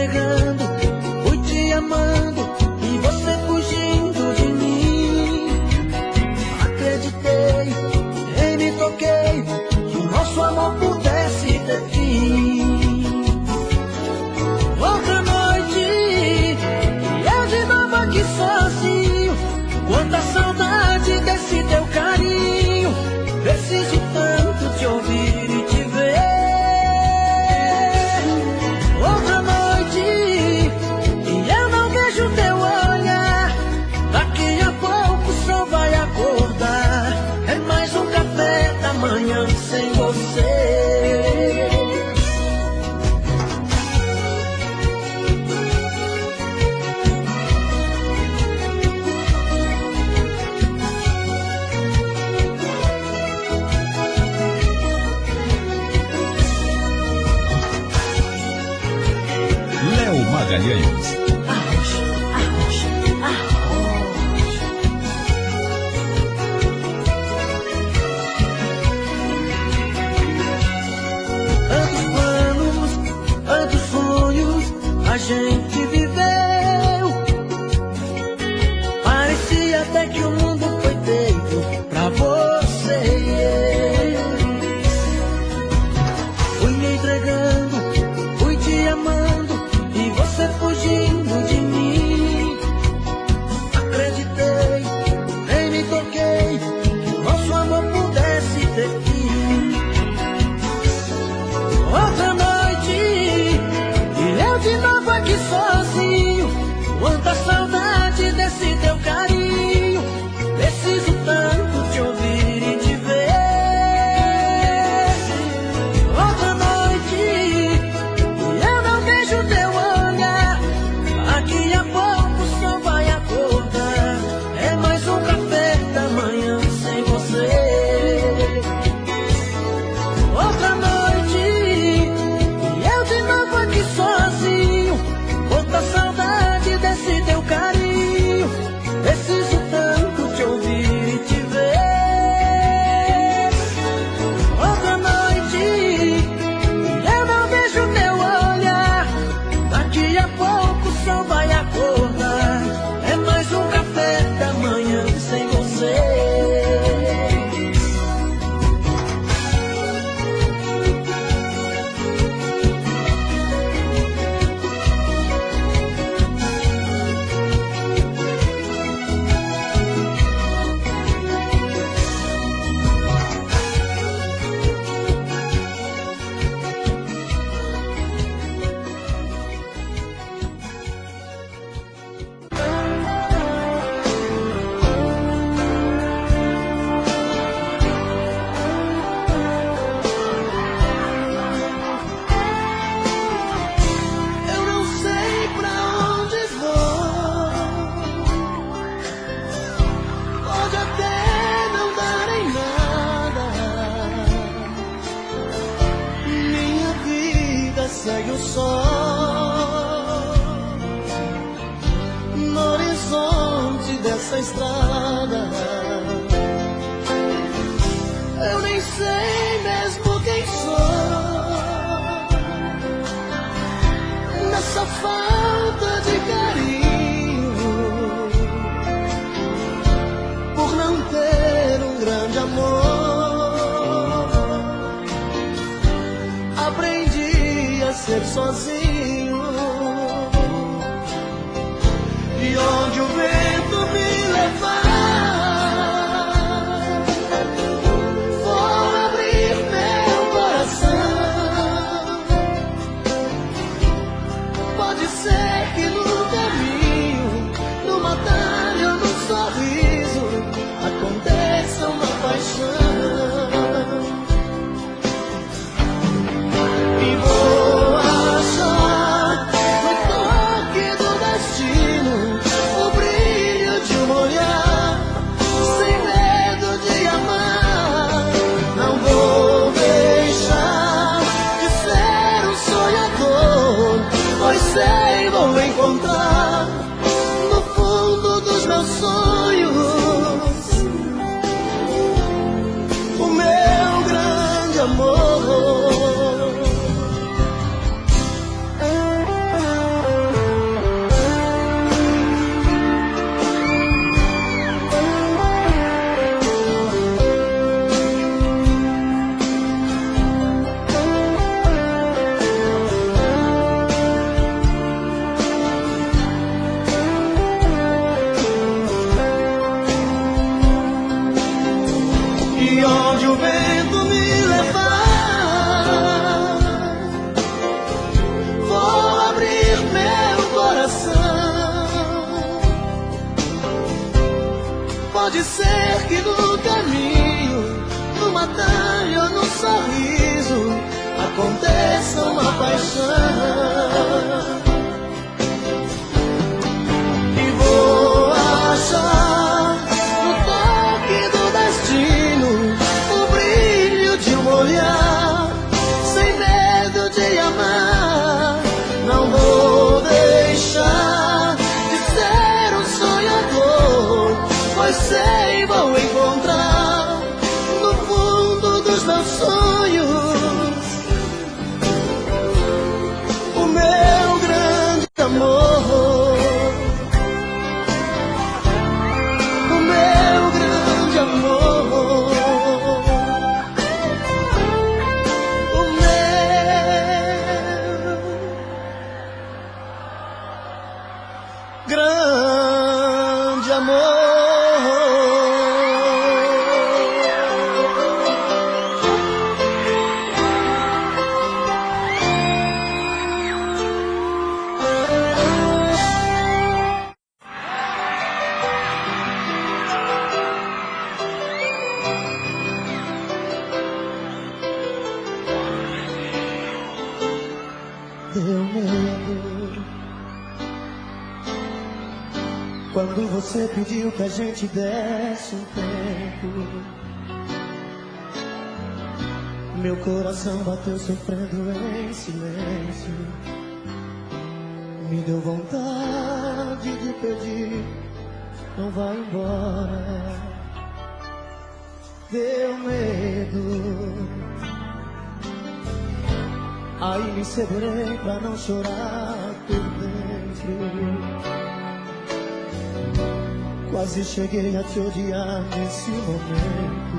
entregando, fui te amando e você fugindo de mim. Acreditei, nem me toquei que o nosso amor pudesse ter fim. Outra noite e eu de novo aqui sozinho. Quanta saudade desse teu carinho. Preciso tanto te ouvir e te ver. Outra noite e eu não vejo teu olhar. Daqui a pouco o sol vai acordar. É mais um café da manhã sem você. Magalhães. Tantos planos, tantos sonhos a gente viveu. Parecia até que o mundo foi feito pra você e eu. Fui me entregando, fui te amando e você fugindo de mim. Acreditei, nem me toquei que nosso amor pudesse ter fim. Outra noite e eu de novo aqui sozinho. Quanta saudade desse teu carinho. Preciso tanto te ouvir e te ver. Outra noite e eu não vejo teu olhar. Daqui a pouco o sol vai acordar. É mais um café da manhã sem você. Outra noite e eu de novo aqui sozinho. Quanta saudade desse teu carinho. Preciso tanto te ouvir e te ver. Outra noite e eu não vejo teu olhar. Daqui a pouco o sol vai acordar. É mais um café da manhã sem você. Eu não sei pra onde vou. Pode até não dar em nada. Minha vida segue o sol no horizonte dessa estrada. Eu nem sei mesmo quem sou. Nessa falta de carinho, por não ter um grande amor, aprendi a ser sozinho. E onde o vento me levar, vou abrir meu coração. Pode ser que no caminho, numa tarde ou num sorriso, aconteça uma paixão. E vou achar no toque do destino o brilho de um olhar, sem medo de amar. Não vou deixar de ser um sonhador, pois sei vou encontrar no fundo dos meus sonhos o meu grande amor. Pode ser que no caminho, numa tarde ou num sorriso, aconteça uma paixão. E vou achar no toque do destino o brilho de um olhar, sem medo de amar. Não vou deixar de ser um sonhador, pois sei vou encontrar no fundo dos meus sonhos o meu grande amor. O meu grande amor. O meu grande amor. Deu medo quando você pediu que a gente desse um tempo. Meu coração bateu sofrendo em silêncio. Me deu vontade de pedir, não vá embora. Deu medo, aí me segurei pra não chorar por dentro. Quase cheguei a te odiar nesse momento.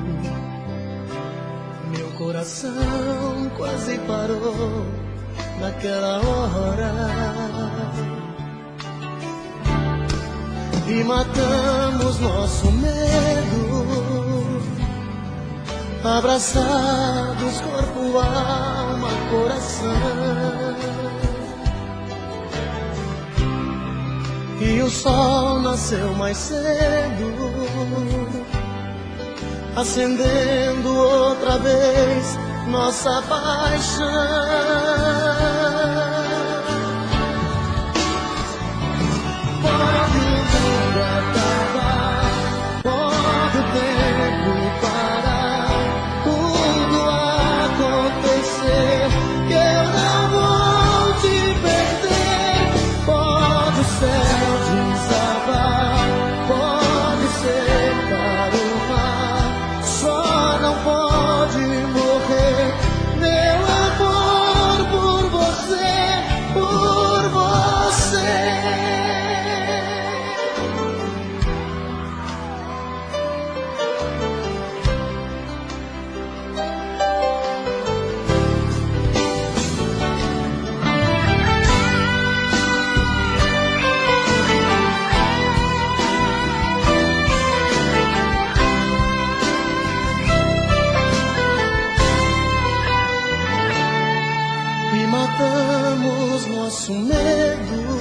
Meu coração quase parou naquela hora. E matamos nosso medo, abraçados, corpo, alma, coração. E o sol nasceu mais cedo, acendendo outra vez nossa paixão. Pode o mundo acabar, pode o tempo parar, tudo acontecer, que eu não vou te perder. Pode o céu desabar, pode secar o mar, só não pode morrer meu amor por você, por você. E matamos nosso medo,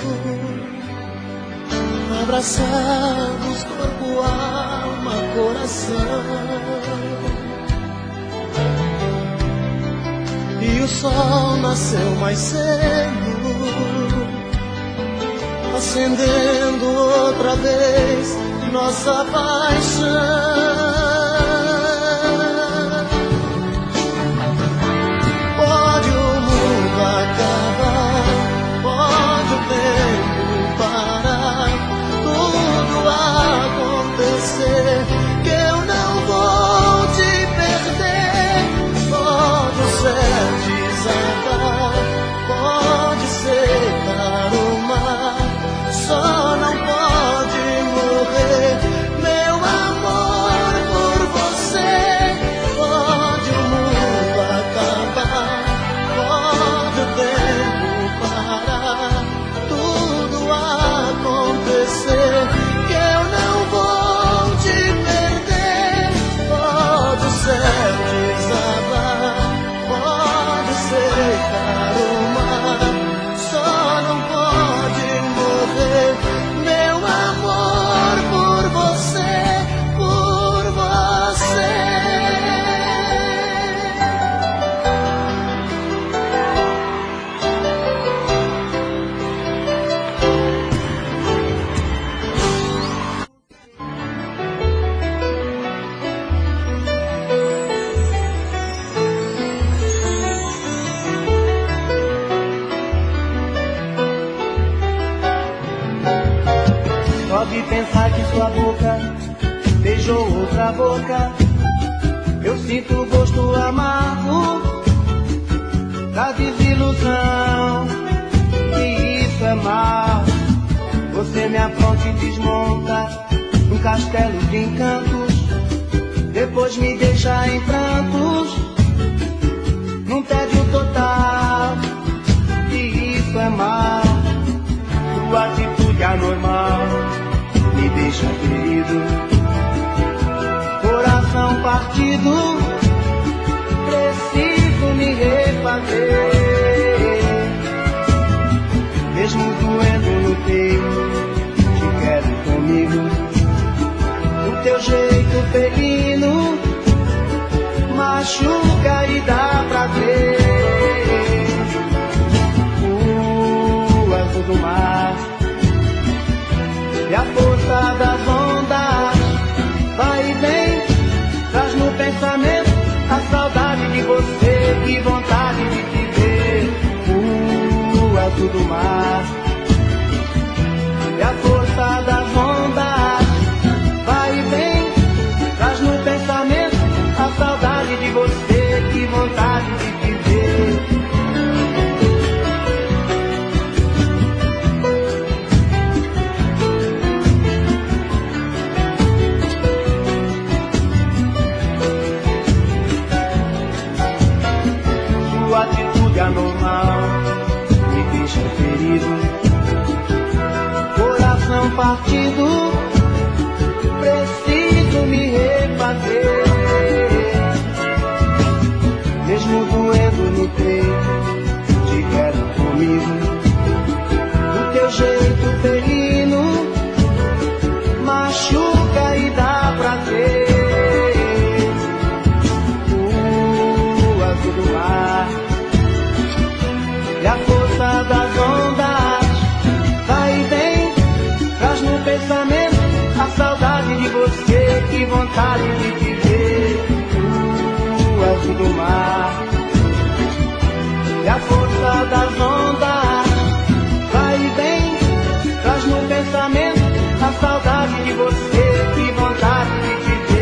abraçados, corpo, alma, coração. E o sol nasceu mais cedo, acendendo outra vez nossa paixão. Pode o mundo acabar, pode o tempo parar, tudo acontecer, que eu não vou te perder. Pode o céu desabar, pode secar o mar, só não pode morrer meu amor de pensar que sua boca beijou outra boca. Eu sinto o gosto amargo da desilusão, e isso é mal. Você me apronta e desmonta um castelo de encantos, depois me deixa em prantos, num tédio total, e isso é mal. Sua atitude anormal me deixa ferido, coração partido, preciso me refazer. Mesmo doendo no peito, te quero comigo. O teu jeito felino machuca e dá pra ver. O azul do mar e a força das ondas vai e vem, traz no pensamento a saudade de você, que vontade de te ver. O azul do mar e a força das ondas vai e vem, traz no pensamento a saudade de você, que vontade de te ver. Sua atitude anormal me deixa ferido, coração partido, preciso me refazer. Mesmo doendo no peito, te quero comigo. O teu jeito felino machuca e dá prazer. O azul do mar e a força das ondas vai e vem, traz no pensamento a saudade de você, que vontade de te ver. O azul do mar e a força das ondas vai e vem, traz no pensamento a saudade de você, que vontade de te ver.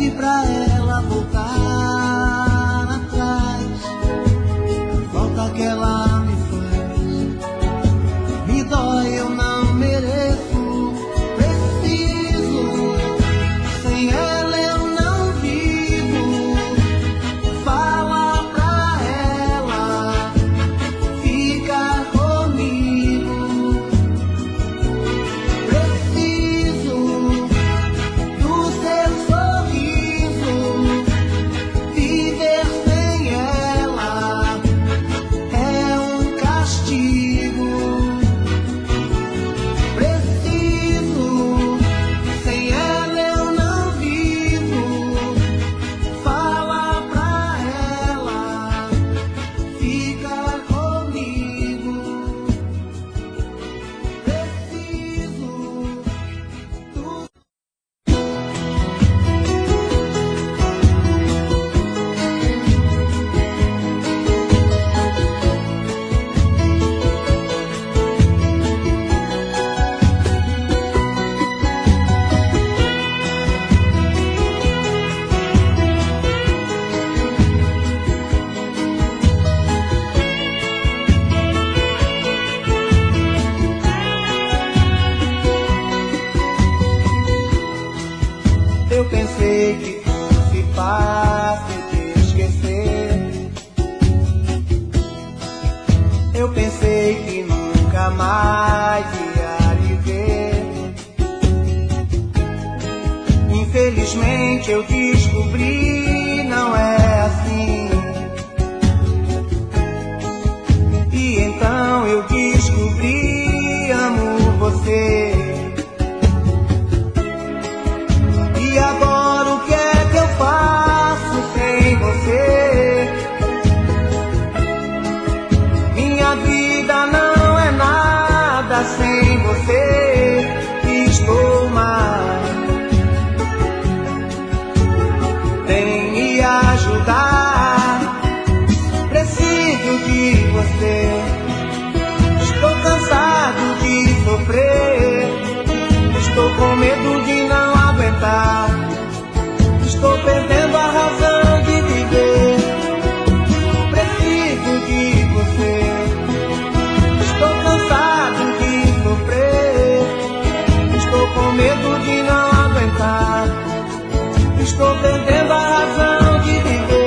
pede pra ela voltar atrás. Falta que ela me faz, me dói, eu não mereço. Preciso, sem ela eu não vivo. Fala pra ela ficar comigo. Preciso do seu sorriso. Viver sem ela é um castigo. Preciso, sem ela eu não vivo. Fala pra ela ficar comigo. Preciso do Eu pensei que fosse fácil te esquecer. Eu pensei que nunca mais ia lhe ver. Infelizmente eu descobri, não é assim. E então eu descobri, amo você. E agora o que é que eu faço sem você? Minha vida não é nada sem você. Estou mal. Vem me ajudar. Preciso de você. Estou cansado de sofrer. Estou com medo de não aguentar. Estou perdendo a razão de viver. Preciso de você. Estou cansado de sofrer. Estou com medo de não aguentar. Estou perdendo a razão de viver.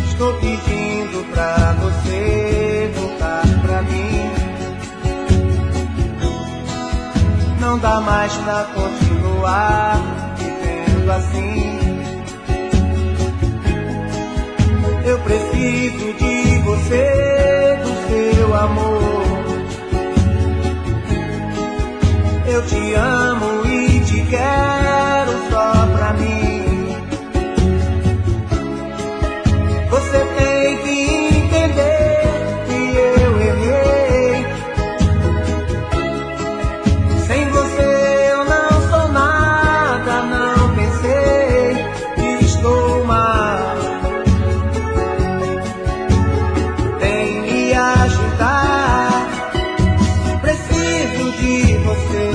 Estou pedindo pra você voltar pra mim. Não dá mais pra continuar vivendo assim. Eu preciso de você, do seu amor. Eu te amo e te quero só pra mim. Você tem que entender que eu errei. Sem você eu não sou nada, não pensei que estou mal. Vem me ajudar. Preciso de você.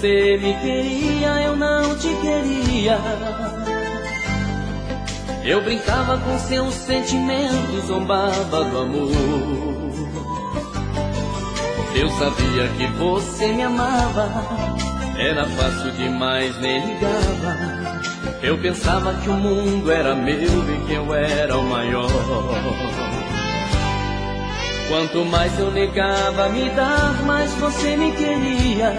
você me queria, eu não te queria. Eu brincava com seus sentimentos, zombava do amor. Eu sabia que você me amava, era fácil demais, nem ligava. Eu pensava que o mundo era meu e que eu era o maior. Quanto mais eu negava me dar, mais você me queria.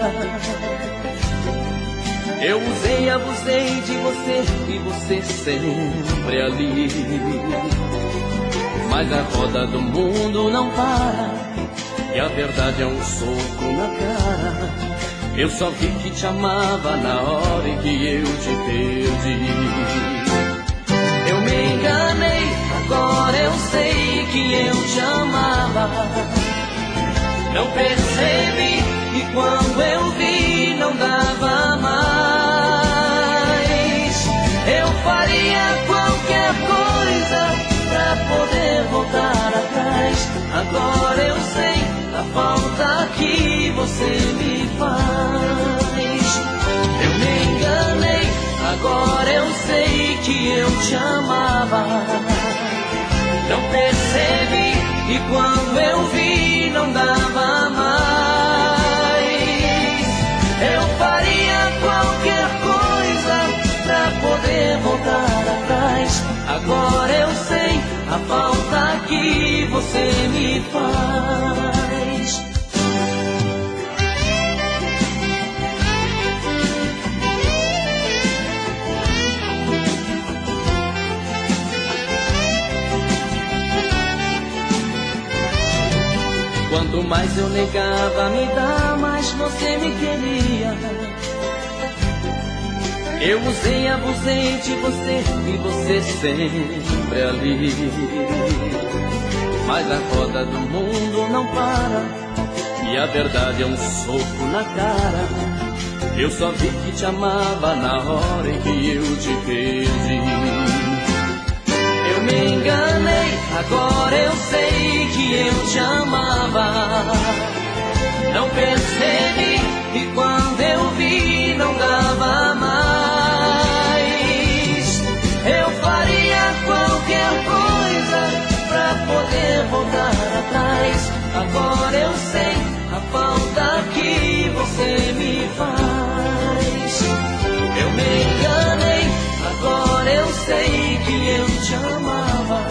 Eu usei e abusei de você e você sempre ali. Mas a roda do mundo não para, e a verdade é um soco na cara. Eu só vi que te amava na hora em que eu te perdi. Eu me enganei, agora eu sei que eu te amava. Não percebi e quando eu vi não dava mais. Eu faria qualquer coisa pra poder voltar atrás. Agora eu sei a falta que você me faz. Eu me enganei, agora eu sei que eu te amava. Não percebi e quando eu vi não dava mais. Eu faria qualquer coisa pra poder voltar atrás. Agora eu sei a falta que você me faz. Quanto mais eu negava me dar, mais você me queria. Eu usei e abusei de você e você sempre ali. Mas a roda do mundo não para, e a verdade é um soco na cara. Eu só vi que te amava na hora em que eu te perdi. Eu me enganei, agora eu sei que eu te amava. Não percebi e quando eu vi não dava mais. Eu faria qualquer coisa pra poder voltar atrás. Agora eu sei a falta que você me faz. Eu me enganei, agora eu sei que eu te amava.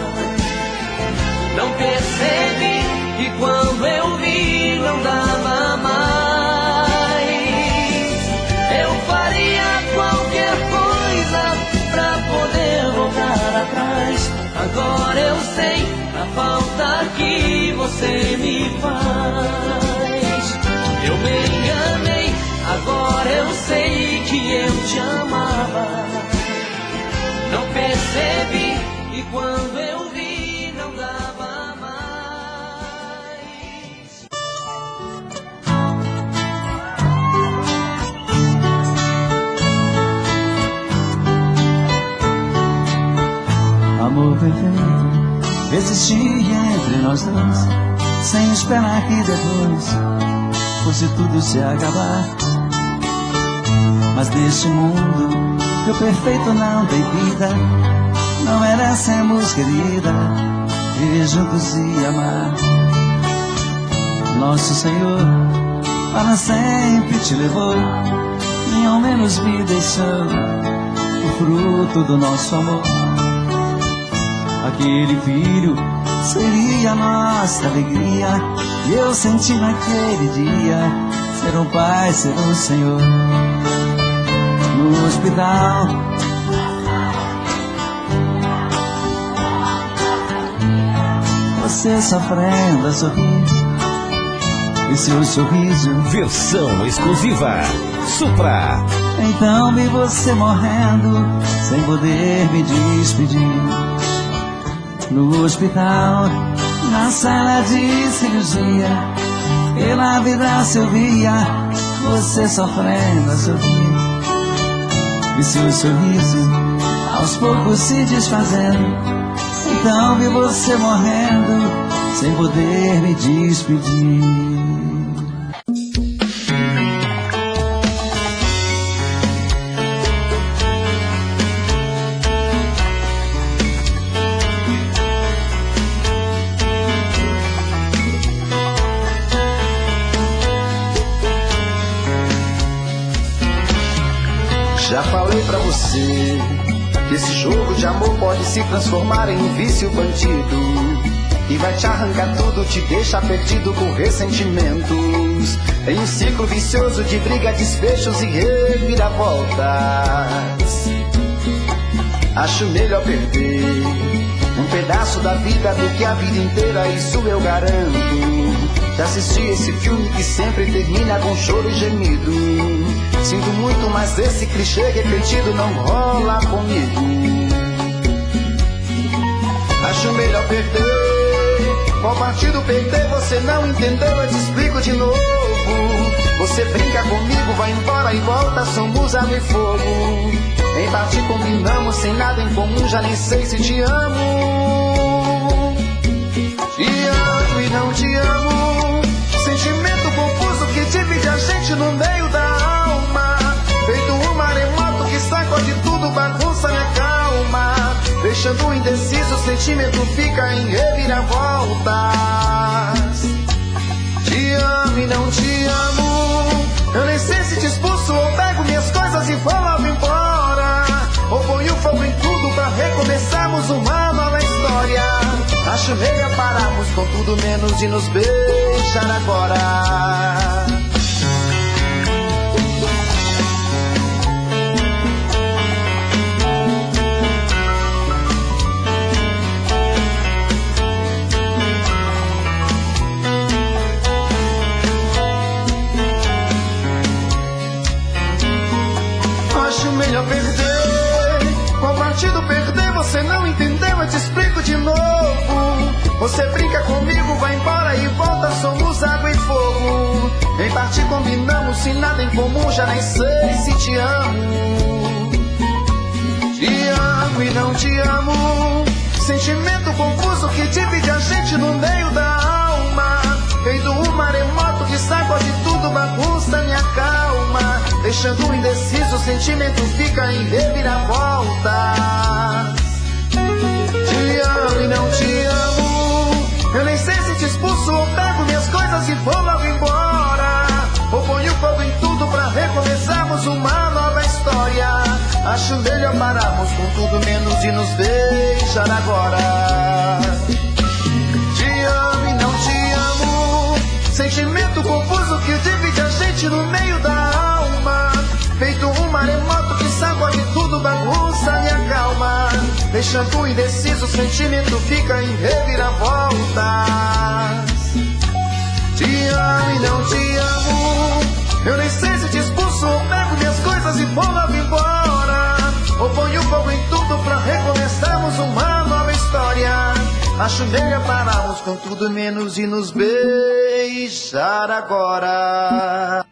Não percebi e quando eu vi não dava mais. Eu faria qualquer coisa pra poder voltar atrás. Agora eu sei a falta que você me faz. Eu me enganei, agora eu sei que eu te amava. Não percebi e quando eu vi não dava mais. Amor perfeito existia entre nós dois, sem esperar que depois fosse tudo se acabar. Mas neste mundo que o perfeito não tem vida, não merecemos, querida, viver juntos e amar. Nosso Senhor para sempre te levou, e ao menos me deixou o fruto do nosso amor. Aquele filho seria nossa alegria, e eu senti naquele dia ser um pai, ser um Senhor. No hospital você sofrendo a sorrir, e seu sorriso versão exclusiva Supra. Então vi você morrendo sem poder me despedir. No hospital, na sala de cirurgia, pela vidraça eu via você sofrendo a sorrir, e seu sorriso aos poucos se desfazendo. Então vi você morrendo sem poder me despedir. Já falei pra você que esse jogo de amor pode se transformar em um vício bandido, e vai te arrancar tudo, te deixar perdido com ressentimentos, em um ciclo vicioso de briga, desfechos e reviravoltas. Acho melhor perder um pedaço da vida do que a vida inteira, isso eu garanto. Já assisti esse filme que sempre termina com choro e gemido. Sinto muito, mas esse clichê repetido não rola comigo. Acho melhor perder. Qual partido perder? Você não entendeu, eu te explico de novo. Você brinca comigo, vai embora e volta, somos água e fogo. Em parte combinamos, sem nada em comum, já nem sei se te amo. Te amo e não te amo, sentimento confuso que divide a gente no meio da alma. Feito um maremoto que sacode tudo, bagunça minha calma. Deixando indeciso, o sentimento fica em reviravoltas. Te amo e não te amo, eu nem sei se te expulso ou pego minhas coisas e vou logo embora, ou ponho fogo em tudo pra recomeçarmos uma nova história. Acho melhor pararmos com tudo menos de nos beijar agora. Acho melhor perder. Qual partido perder? Você não entendeu, eu te explico de novo. Você brinca comigo, vai embora e volta, somos água e fogo. Em parte combinamos, sem nada em comum, já nem sei se te amo. Te amo e não te amo, sentimento confuso que divide a gente no meio da alma. Feito um maremoto que sacode tudo, bagunça minha calma. Deixando indeciso, o sentimento fica em reviravoltas. Te amo e não te amo, eu nem sei se te expulso ou pego minhas coisas e vou logo embora, ou ponho fogo em tudo pra recomeçarmos uma nova história. Acho melhor pararmos com tudo menos de nos beijar agora. Te amo e não te amo, sentimento confuso que divide a gente no meio da alma. Feito um maremoto que sacode tudo, bagunça minha calma. Deixando indeciso, o sentimento fica em reviravoltas. Te amo e não te amo, eu nem sei se te expulso ou pego minhas coisas e vou logo embora, ou ponho fogo em tudo pra recomeçarmos uma nova história. Acho melhor pararmos com tudo menos de nos beijar agora.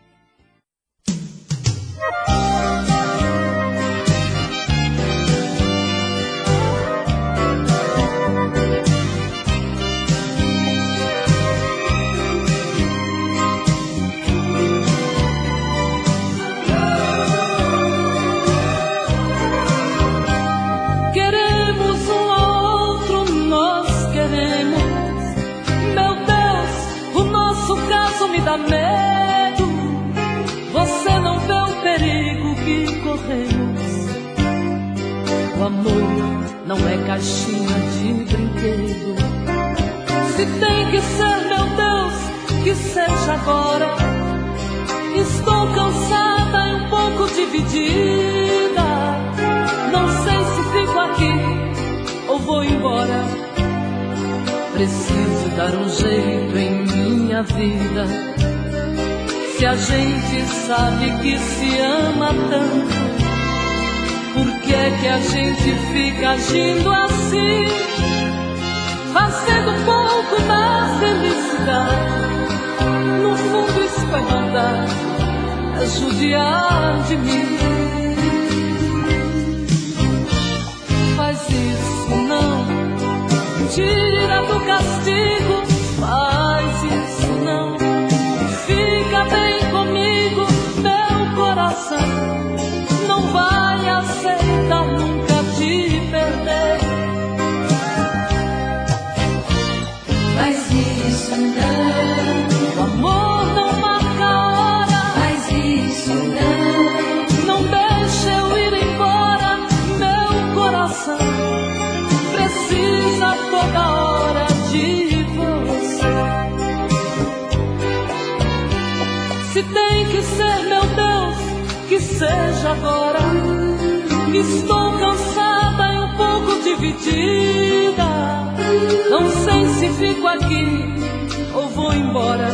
Me dá medo, você não vê o perigo que corremos. O amor não é caixinha de brinquedo. Se tem que ser, meu Deus, que seja agora. Estou cansada e um pouco dividida. Não sei se fico aqui ou vou embora. Preciso dar um jeito em minha vida. Se a gente sabe que se ama tanto, por que é que a gente fica agindo assim? Fazendo um pouco da felicidade. No fundo isso é maldade, é judiar de mim. Faz isso não, tira do castigo, faz isso não. Fica bem comigo, meu coração não vai aceitar nunca te perder. Faz isso não, o amor não marca a hora. Faz isso não, seja agora. Estou cansada e um pouco dividida. Não sei se fico aqui ou vou embora.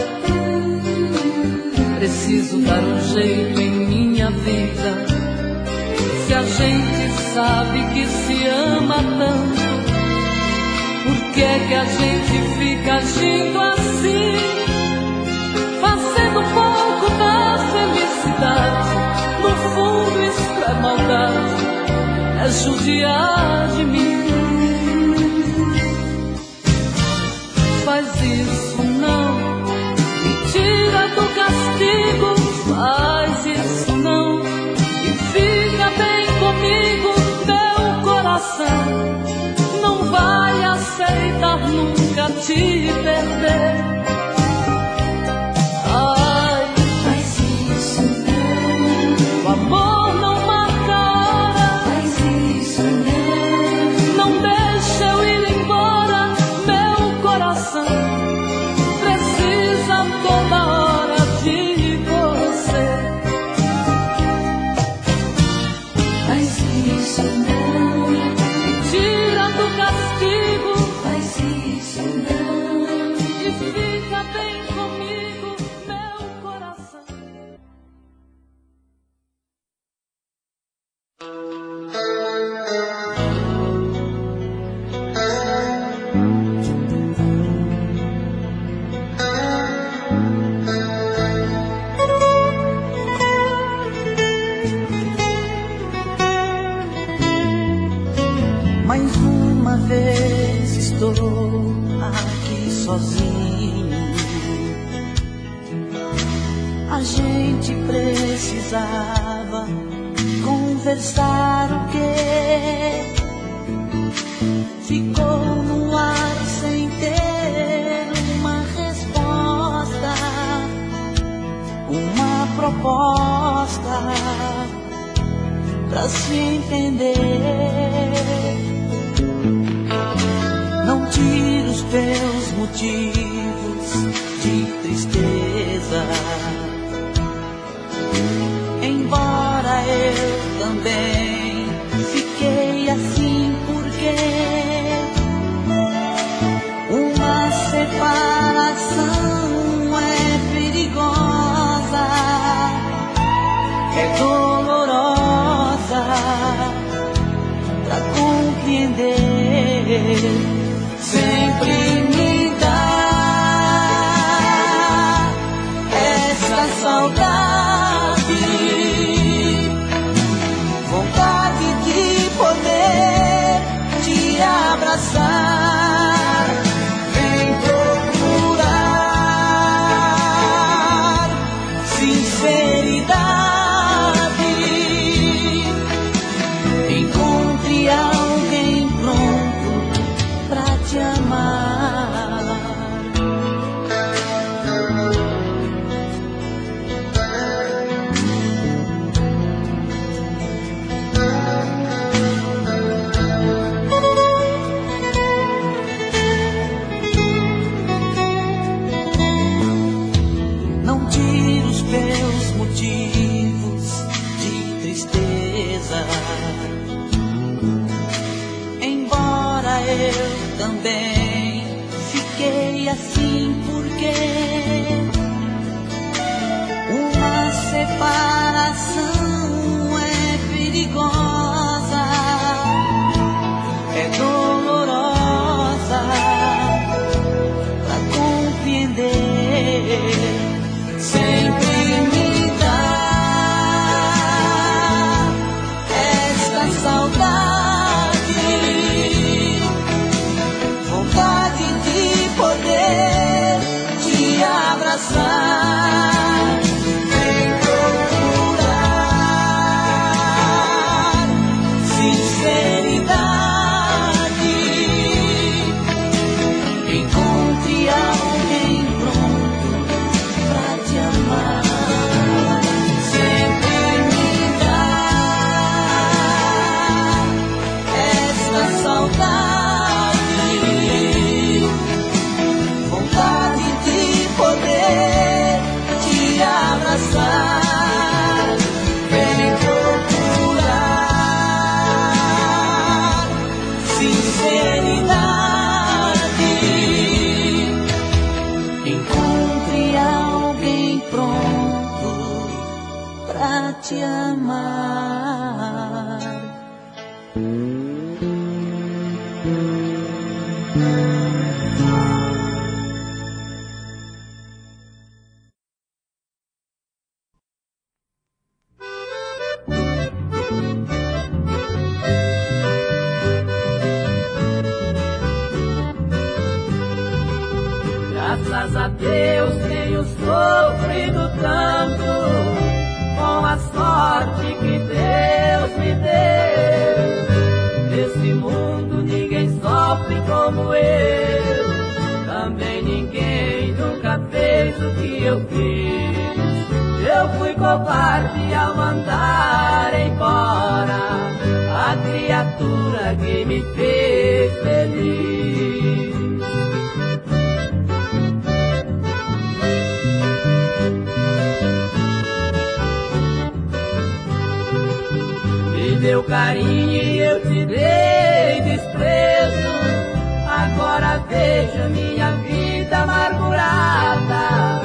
Preciso dar um jeito em minha vida. Se a gente sabe que se ama tanto, por que é que a gente fica agindo assim? Fazendo pouco da felicidade. No fundo isso é maldade, é judiar de mim. Faz isso não, me tira do castigo. Faz isso não, e fica bem comigo. Meu coração não vai aceitar nunca te perder. O amor não marca a hora. Faz isso não. Não deixa eu ir embora. Meu coração precisa toda hora de você. Faz isso não. Me tira do castigo. Faz isso não. E fica bem comigo, meu coração. Mais uma vez estou aqui sozinho. A gente precisava conversar o quê? Ficou no ar sem ter uma resposta, uma proposta pra se entender. Não tire os teus motivos de tristeza, embora eu também fiquei assim. Porque uma separação é perigosa, é dolorosa pra compreender. Sempre me dá essa saudade, vontade de poder te abraçar. Vem procurar sinceridade. Encontre alguém pronto pra te amar. Não tire os teus motivos de tristeza, embora eu também fiquei assim. Porque uma separação é perigosa, é dolorosa pra compreender. Sempre me dá esta saudade, vontade de poder te abraçar. Vem procurar Graças a Deus tenho sofrido tanto com a sorte que Deus me deu. Nesse mundo ninguém sofre como eu, também ninguém nunca fez o que eu fiz. Eu fui covarde ao mandar embora a criatura que me fez feliz. Deu carinho e eu te dei desprezo. Agora veja minha vida amargurada.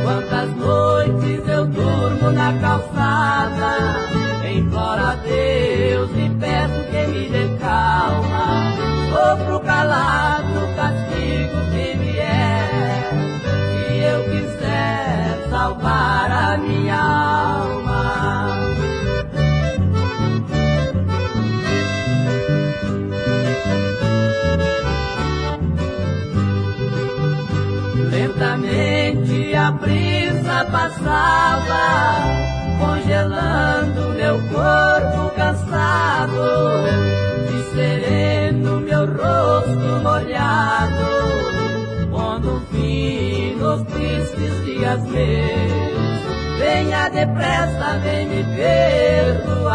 Quantas noites eu durmo na calçada. Imploro a Deus e peço que me dê calma. Sofro calado o castigo que vier, se eu quiser salvar a minha alma. Lentamente a brisa passava, congelando meu corpo cansado, de sereno meu rosto molhado, pondo fim nos tristes dias meus. Venha depressa, vem me perdoar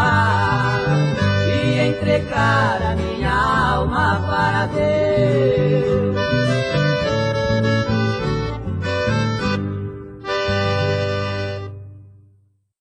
e entregar a minha alma para Deus.